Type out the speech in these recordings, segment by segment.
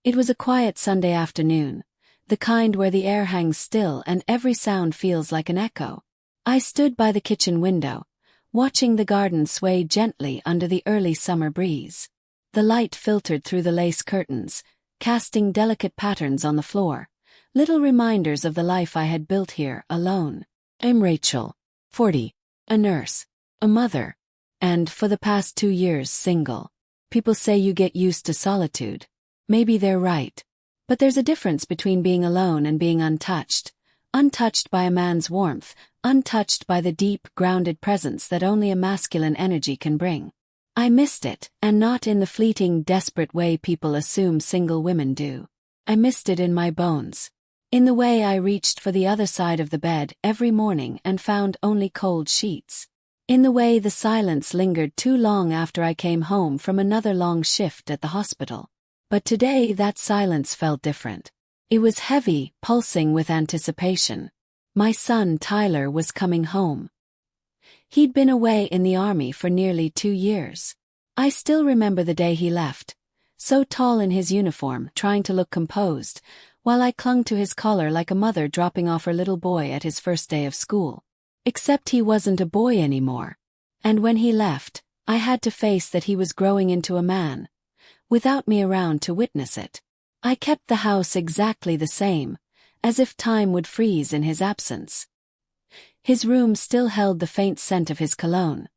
It was a quiet Sunday afternoon, the kind where the air hangs still and every sound feels like an echo. I stood by the kitchen window, watching the garden sway gently under the early summer breeze. The light filtered through the lace curtains, casting delicate patterns on the floor, little reminders of the life I had built here alone. I'm Rachel, 40, a nurse, a mother, and for the past 2 years single. People say you get used to solitude. Maybe they're right. But there's a difference between being alone and being untouched. Untouched by a man's warmth, untouched by the deep, grounded presence that only a masculine energy can bring. I missed it, and not in the fleeting, desperate way people assume single women do. I missed it in my bones. In the way I reached for the other side of the bed every morning and found only cold sheets. In the way the silence lingered too long after I came home from another long shift at the hospital. But today that silence felt different. It was heavy, pulsing with anticipation. My son Tyler was coming home. He'd been away in the army for nearly 2 years. I still remember the day he left, so tall in his uniform, trying to look composed, while I clung to his collar like a mother dropping off her little boy at his first day of school. Except he wasn't a boy anymore. And when he left, I had to face that he was growing into a man, without me around to witness it. I kept the house exactly the same, as if time would freeze in his absence. His room still held the faint scent of his cologne.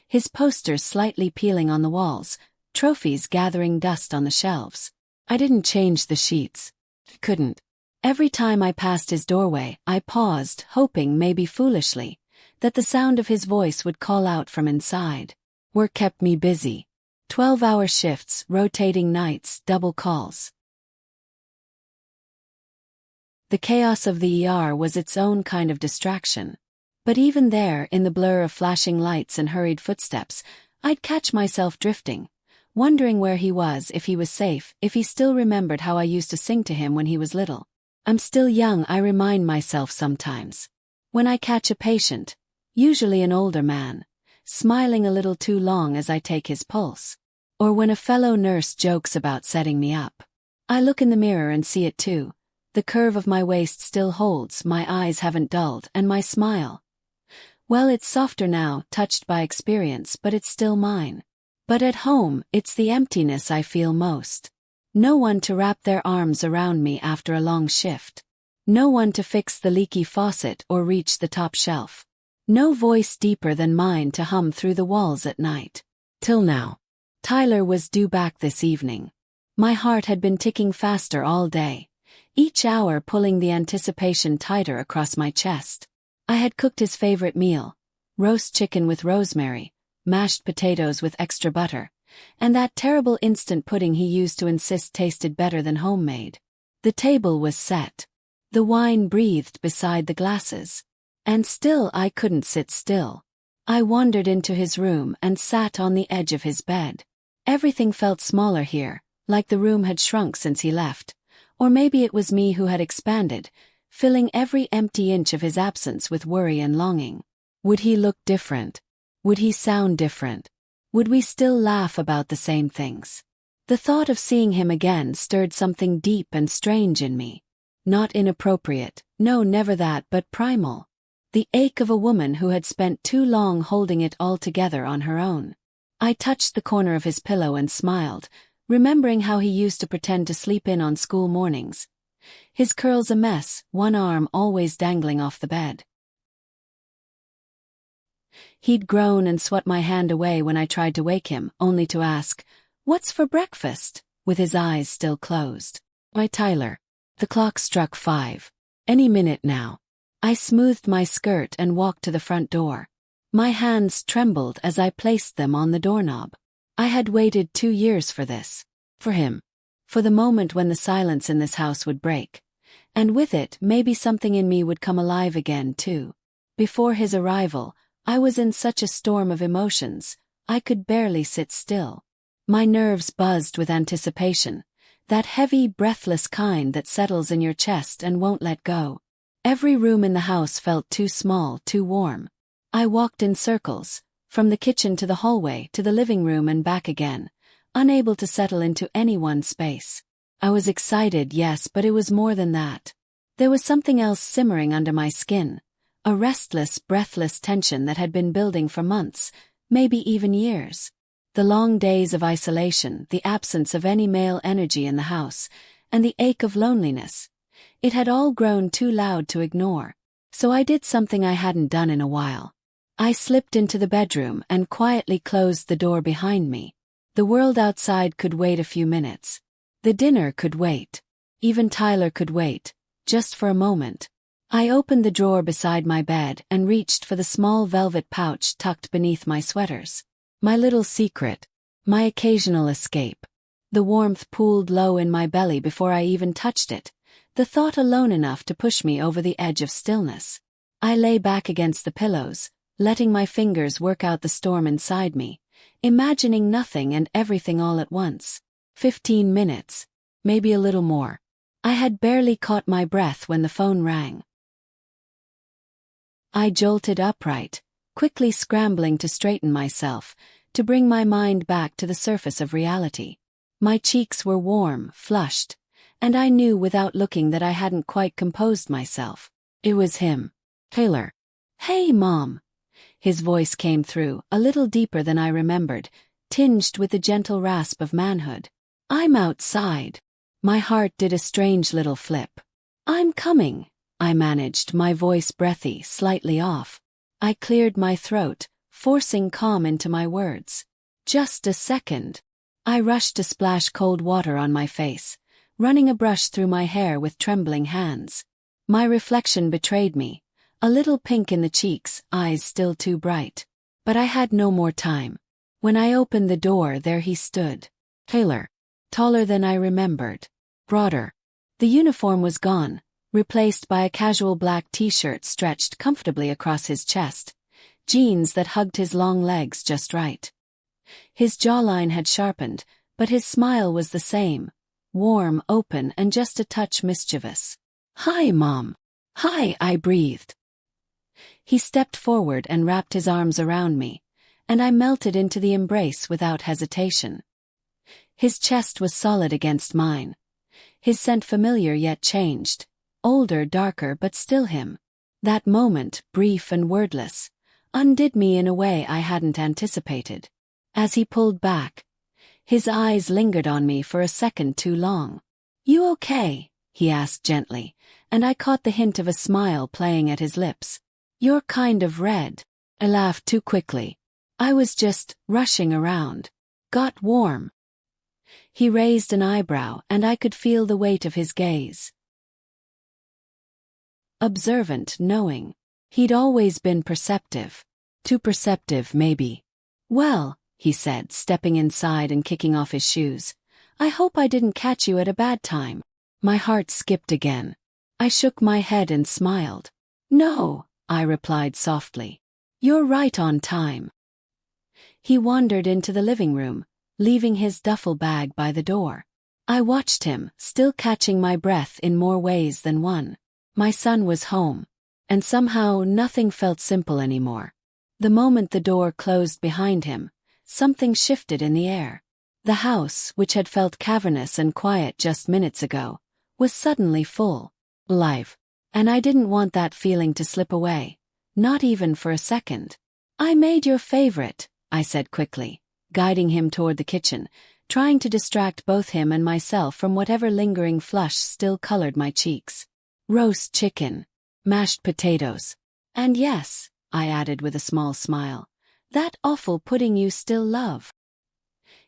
His posters slightly peeling on the walls, trophies gathering dust on the shelves. I didn't change the sheets. Couldn't. Every time I passed his doorway, I paused, hoping, maybe foolishly, that the sound of his voice would call out from inside. Work kept me busy. 12-hour shifts, rotating nights, double calls. The chaos of the ER was its own kind of distraction. But even there, in the blur of flashing lights and hurried footsteps, I'd catch myself drifting, wondering where he was, if he was safe, if he still remembered how I used to sing to him when he was little. I'm still young, I remind myself sometimes. When I catch a patient, usually an older man, smiling a little too long as I take his pulse. Or when a fellow nurse jokes about setting me up. I look in the mirror and see it too. The curve of my waist still holds, my eyes haven't dulled, and my smile. Well, it's softer now, touched by experience, but it's still mine. But at home, it's the emptiness I feel most. No one to wrap their arms around me after a long shift. No one to fix the leaky faucet or reach the top shelf. No voice deeper than mine to hum through the walls at night. Till now. Tyler was due back this evening. My heart had been ticking faster all day, each hour pulling the anticipation tighter across my chest. I had cooked his favorite meal, roast chicken with rosemary, mashed potatoes with extra butter, and that terrible instant pudding he used to insist tasted better than homemade. The table was set. The wine breathed beside the glasses. And still I couldn't sit still. I wandered into his room and sat on the edge of his bed. Everything felt smaller here, like the room had shrunk since he left. Or maybe it was me who had expanded, filling every empty inch of his absence with worry and longing. Would he look different? Would he sound different? Would we still laugh about the same things? The thought of seeing him again stirred something deep and strange in me. Not inappropriate, no, never that, but primal. The ache of a woman who had spent too long holding it all together on her own. I touched the corner of his pillow and smiled, remembering how he used to pretend to sleep in on school mornings. His curls a mess, one arm always dangling off the bed. He'd groan and swat my hand away when I tried to wake him, only to ask, "What's for breakfast?" with his eyes still closed. "Why, Tyler." The clock struck 5. Any minute now. I smoothed my skirt and walked to the front door. My hands trembled as I placed them on the doorknob. I had waited 2 years for this. For him. For the moment when the silence in this house would break. And with it, maybe something in me would come alive again too. Before his arrival, I was in such a storm of emotions, I could barely sit still. My nerves buzzed with anticipation, that heavy, breathless kind that settles in your chest and won't let go. Every room in the house felt too small, too warm. I walked in circles, from the kitchen to the hallway to the living room and back again, unable to settle into any one space. I was excited, yes, but it was more than that. There was something else simmering under my skin, a restless, breathless tension that had been building for months, maybe even years. The long days of isolation, the absence of any male energy in the house, and the ache of loneliness. It had all grown too loud to ignore. So I did something I hadn't done in a while. I slipped into the bedroom and quietly closed the door behind me. The world outside could wait a few minutes. The dinner could wait. Even Tyler could wait, just for a moment. I opened the drawer beside my bed and reached for the small velvet pouch tucked beneath my sweaters. My little secret. My occasional escape. The warmth pooled low in my belly before I even touched it, the thought alone enough to push me over the edge of stillness. I lay back against the pillows, letting my fingers work out the storm inside me, imagining nothing and everything all at once. 15 minutes. Maybe a little more. I had barely caught my breath when the phone rang. I jolted upright, quickly scrambling to straighten myself, to bring my mind back to the surface of reality. My cheeks were warm, flushed, and I knew without looking that I hadn't quite composed myself. It was him. Taylor. "Hey, Mom." His voice came through, a little deeper than I remembered, tinged with the gentle rasp of manhood. "I'm outside." My heart did a strange little flip. "I'm coming," I managed, my voice breathy, slightly off. I cleared my throat, forcing calm into my words. "Just a second." I rushed to splash cold water on my face, running a brush through my hair with trembling hands. My reflection betrayed me, a little pink in the cheeks, eyes still too bright. But I had no more time. When I opened the door, there he stood. Taylor. Taller than I remembered. Broader. The uniform was gone, replaced by a casual black t-shirt stretched comfortably across his chest, jeans that hugged his long legs just right. His jawline had sharpened, but his smile was the same, warm, open, and just a touch mischievous. "Hi, Mom." "Hi," I breathed. He stepped forward and wrapped his arms around me, and I melted into the embrace without hesitation. His chest was solid against mine. His scent familiar yet changed, older, darker, but still him. That moment, brief and wordless, undid me in a way I hadn't anticipated. As he pulled back, his eyes lingered on me for a second too long. "You okay?" he asked gently, and I caught the hint of a smile playing at his lips. "You're kind of red." I laughed too quickly. "I was just rushing around. Got warm." He raised an eyebrow, and I could feel the weight of his gaze. Observant, knowing. He'd always been perceptive. Too perceptive, maybe. "Well," he said, stepping inside and kicking off his shoes, "I hope I didn't catch you at a bad time." My heart skipped again. I shook my head and smiled. "No," I replied softly. "You're right on time." He wandered into the living room, leaving his duffel bag by the door. I watched him, still catching my breath in more ways than one. My son was home, and somehow nothing felt simple anymore. The moment the door closed behind him, something shifted in the air. The house, which had felt cavernous and quiet just minutes ago, was suddenly full, alive. And I didn't want that feeling to slip away, not even for a second. "I made your favorite," I said quickly, guiding him toward the kitchen, trying to distract both him and myself from whatever lingering flush still colored my cheeks. "Roast chicken, mashed potatoes, and yes," I added with a small smile, "that awful pudding you still love."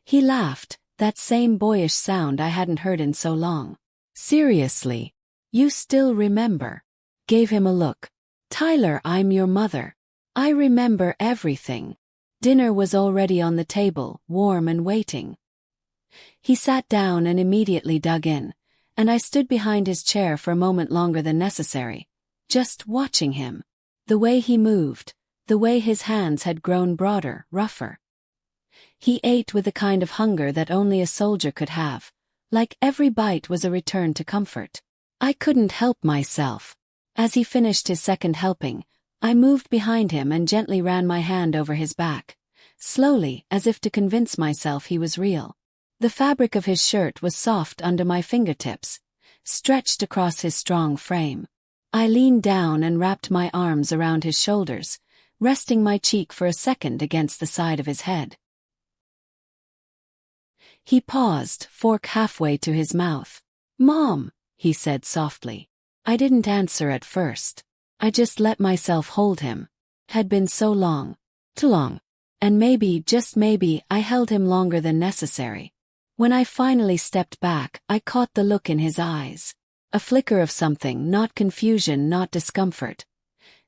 He laughed, that same boyish sound I hadn't heard in so long. "Seriously? You still remember?" Gave him a look. "Tyler, I'm your mother. I remember everything." Dinner was already on the table, warm and waiting. He sat down and immediately dug in, and I stood behind his chair for a moment longer than necessary, just watching him. The way he moved, the way his hands had grown broader, rougher. He ate with the kind of hunger that only a soldier could have, like every bite was a return to comfort. I couldn't help myself. As he finished his second helping, I moved behind him and gently ran my hand over his back, slowly, as if to convince myself he was real. The fabric of his shirt was soft under my fingertips, stretched across his strong frame. I leaned down and wrapped my arms around his shoulders, resting my cheek for a second against the side of his head. He paused, fork halfway to his mouth. "Mom," he said softly. I didn't answer at first. I just let myself hold him. It had been so long. Too long. And maybe, just maybe, I held him longer than necessary. When I finally stepped back, I caught the look in his eyes. A flicker of something, not confusion, not discomfort.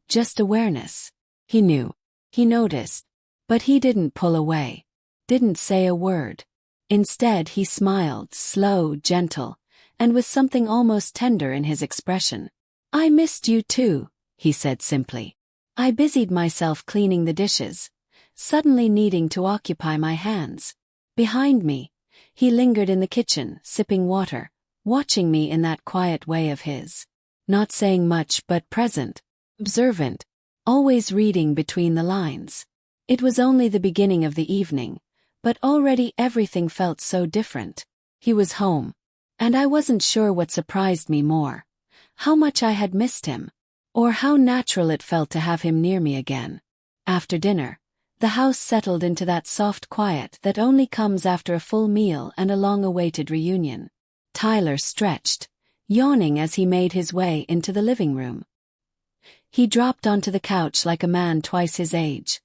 Just awareness. He knew. He noticed. But he didn't pull away. Didn't say a word. Instead, he smiled, slow, gentle, and with something almost tender in his expression. "I missed you too," he said simply. I busied myself cleaning the dishes, suddenly needing to occupy my hands. Behind me, he lingered in the kitchen, sipping water, watching me in that quiet way of his. Not saying much but present, observant, always reading between the lines. It was only the beginning of the evening, but already everything felt so different. He was home, and I wasn't sure what surprised me more, how much I had missed him, or how natural it felt to have him near me again. After dinner, the house settled into that soft quiet that only comes after a full meal and a long-awaited reunion. Tyler stretched, yawning as he made his way into the living room. He dropped onto the couch like a man twice his age,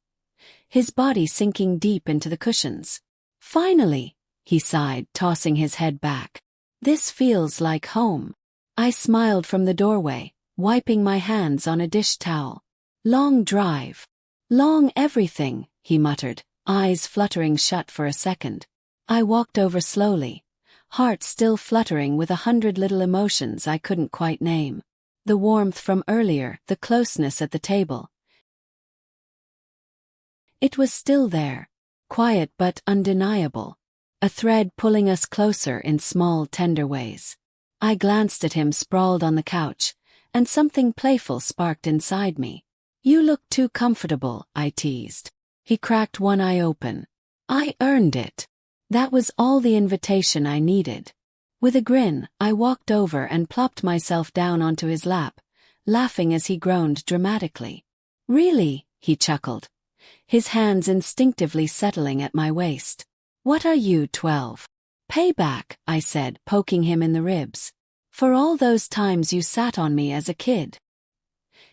his body sinking deep into the cushions. "Finally," he sighed, tossing his head back. "This feels like home." I smiled from the doorway, wiping my hands on a dish towel. "Long drive. Long everything," he muttered, eyes fluttering shut for a second. I walked over slowly, heart still fluttering with 100 little emotions I couldn't quite name. The warmth from earlier, the closeness at the table. It was still there, quiet but undeniable, a thread pulling us closer in small, tender ways. I glanced at him sprawled on the couch, and something playful sparked inside me. "You look too comfortable," I teased. He cracked one eye open. "I earned it." That was all the invitation I needed. With a grin, I walked over and plopped myself down onto his lap, laughing as he groaned dramatically. "Really?" he chuckled, his hands instinctively settling at my waist. "What are you, 12? "Payback," I said, poking him in the ribs. "For all those times you sat on me as a kid."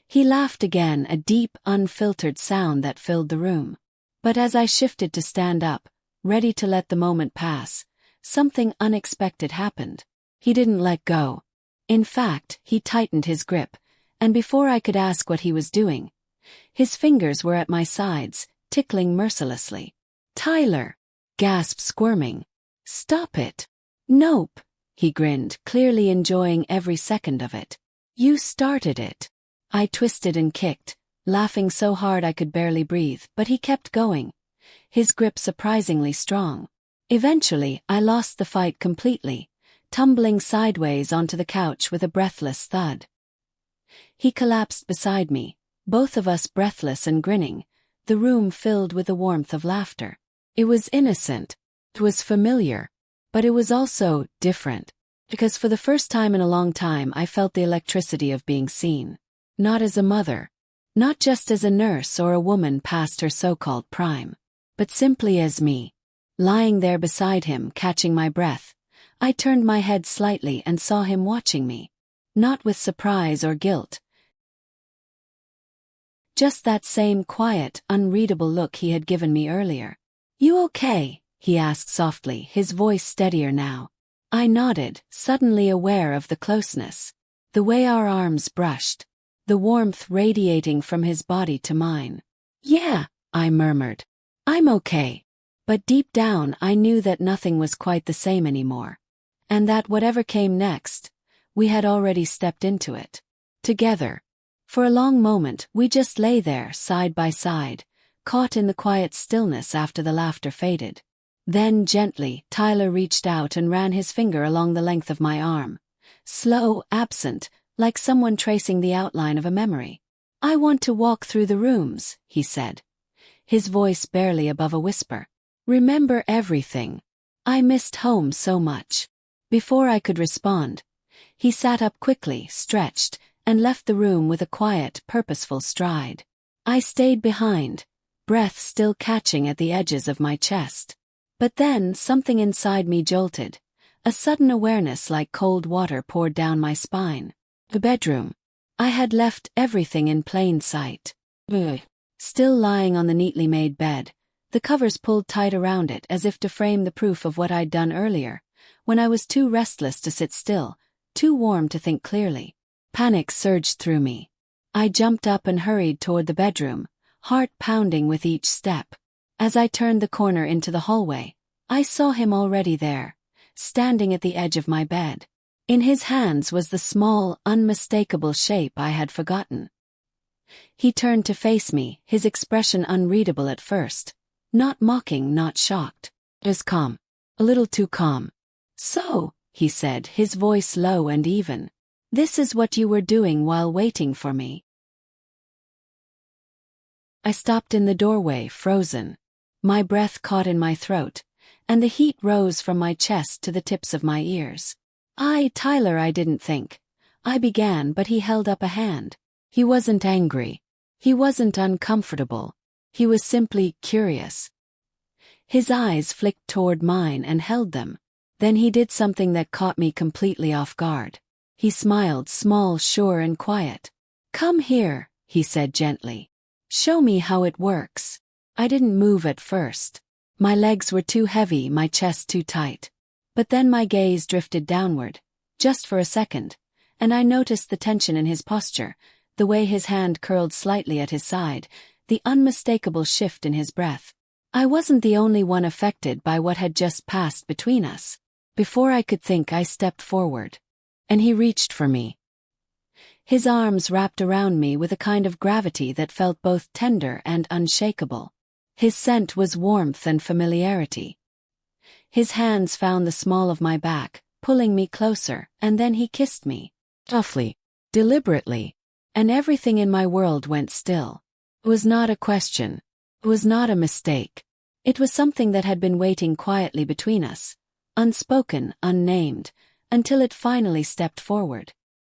He laughed again, a deep, unfiltered sound that filled the room. But as I shifted to stand up, ready to let the moment pass, something unexpected happened. He didn't let go. In fact, he tightened his grip, and before I could ask what he was doing, his fingers were at my sides, tickling mercilessly. "Tyler!" gasped, squirming. "Stop it." "Nope," he grinned, clearly enjoying every second of it. "You started it." I twisted and kicked, laughing so hard I could barely breathe, but he kept going, his grip surprisingly strong. Eventually, I lost the fight completely, tumbling sideways onto the couch with a breathless thud. He collapsed beside me, both of us breathless and grinning, the room filled with the warmth of laughter. It was innocent. It was familiar. But it was also different. Because for the first time in a long time I felt the electricity of being seen. Not as a mother. Not just as a nurse or a woman past her so-called prime. But simply as me. Lying there beside him, catching my breath, I turned my head slightly and saw him watching me. Not with surprise or guilt. Just that same quiet, unreadable look he had given me earlier. "You okay?" he asked softly, his voice steadier now. I nodded, suddenly aware of the closeness. The way our arms brushed. The warmth radiating from his body to mine. "Yeah," I murmured. "I'm okay." But deep down I knew that nothing was quite the same anymore. And that whatever came next, we had already stepped into it. Together. For a long moment we just lay there, side by side, caught in the quiet stillness after the laughter faded. Then gently, Tyler reached out and ran his finger along the length of my arm. Slow, absent, like someone tracing the outline of a memory. "I want to walk through the rooms," he said, his voice barely above a whisper. "Remember everything." I missed home so much. Before I could respond, he sat up quickly, stretched, and left the room with a quiet, purposeful stride. I stayed behind, breath still catching at the edges of my chest. But then something inside me jolted. A sudden awareness like cold water poured down my spine. The bedroom. I had left everything in plain sight. Ugh. Still lying on the neatly made bed, the covers pulled tight around it as if to frame the proof of what I'd done earlier, when I was too restless to sit still, too warm to think clearly. Panic surged through me. I jumped up and hurried toward the bedroom, heart pounding with each step. As I turned the corner into the hallway, I saw him already there, standing at the edge of my bed. In his hands was the small, unmistakable shape I had forgotten. He turned to face me, his expression unreadable at first. Not mocking, not shocked. Just calm. A little too calm. "So," he said, his voice low and even. "This is what you were doing while waiting for me." I stopped in the doorway, frozen. My breath caught in my throat, and the heat rose from my chest to the tips of my ears. Tyler, I didn't think. I began, but he held up a hand. He wasn't angry. He wasn't uncomfortable. He was simply curious. His eyes flicked toward mine and held them. Then he did something that caught me completely off guard. He smiled, small, sure, and quiet. "Come here," he said gently. "Show me how it works." I didn't move at first. My legs were too heavy, my chest too tight. But then my gaze drifted downward, just for a second, and I noticed the tension in his posture, the way his hand curled slightly at his side, the unmistakable shift in his breath. I wasn't the only one affected by what had just passed between us. Before I could think, I stepped forward. And he reached for me. His arms wrapped around me with a kind of gravity that felt both tender and unshakable. His scent was warmth and familiarity. His hands found the small of my back, pulling me closer, and then he kissed me. Softly, deliberately, and everything in my world went still. It was not a question. It was not a mistake. It was something that had been waiting quietly between us, unspoken, unnamed, until it finally stepped forward.